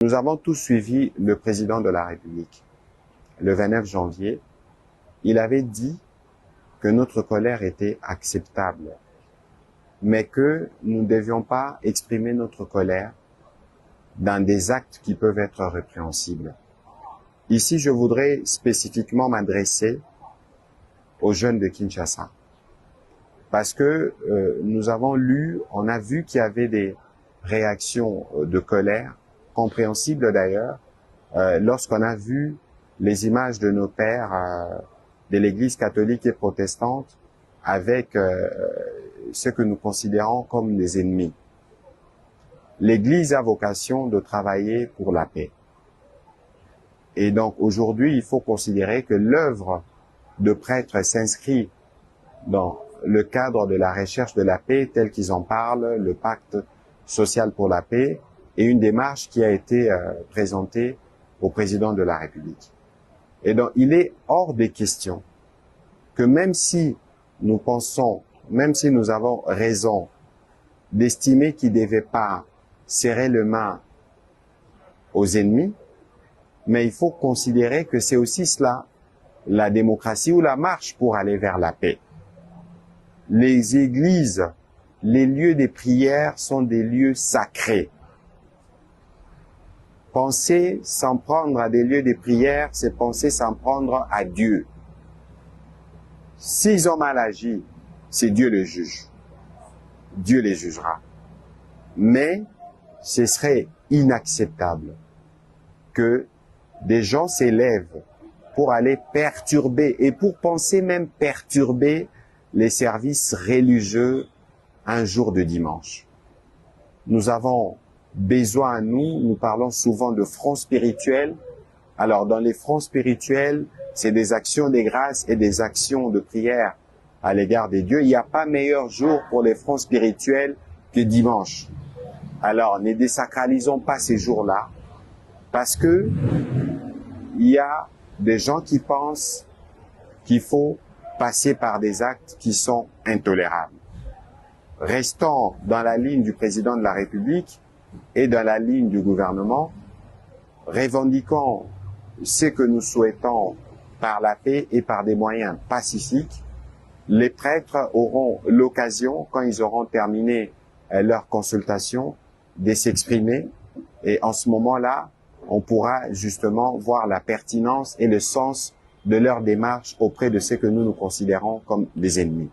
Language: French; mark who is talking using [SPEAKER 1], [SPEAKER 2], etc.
[SPEAKER 1] Nous avons tous suivi le président de la République. Le 29 janvier, il avait dit que notre colère était acceptable, mais que nous ne devions pas exprimer notre colère dans des actes qui peuvent être répréhensibles. Ici, je voudrais spécifiquement m'adresser aux jeunes de Kinshasa, parce que nous avons lu, on a vu qu'il y avait des réactions de colère, compréhensibles d'ailleurs, lorsqu'on a vu les images de nos pères de l'Église catholique et protestante avec ce que nous considérons comme des ennemis. L'Église a vocation de travailler pour la paix. Et donc aujourd'hui, il faut considérer que l'œuvre de prêtres s'inscrit dans le cadre de la recherche de la paix, tel qu'ils en parlent, le pacte social pour la paix, et une démarche qui a été présentée au président de la République. Et donc, il est hors des questions que même si nous pensons, même si nous avons raison d'estimer qu'il ne devait pas serrer les mains aux ennemis, mais il faut considérer que c'est aussi cela, la démocratie ou la marche pour aller vers la paix. Les églises, les lieux des prières sont des lieux sacrés. Penser s'en prendre à des lieux de prière, c'est penser s'en prendre à Dieu. S'ils ont mal agi, c'est Dieu le juge. Dieu les jugera. Mais ce serait inacceptable que des gens s'élèvent pour aller perturber, et pour penser même perturber les services religieux un jour de dimanche. Nous avons besoin, nous parlons souvent de front spirituel. Alors, dans les fronts spirituels, c'est des actions de grâce et des actions de prière à l'égard des dieux. Il n'y a pas meilleur jour pour les fronts spirituels que dimanche. Alors, ne désacralisons pas ces jours-là, parce que il y a des gens qui pensent qu'il faut passer par des actes qui sont intolérables. Restons dans la ligne du président de la République et dans la ligne du gouvernement, revendiquons ce que nous souhaitons par la paix et par des moyens pacifiques. Les prêtres auront l'occasion, quand ils auront terminé leur consultation, de s'exprimer, et en ce moment-là, on pourra justement voir la pertinence et le sens de leur démarche auprès de ceux que nous considérons comme des ennemis.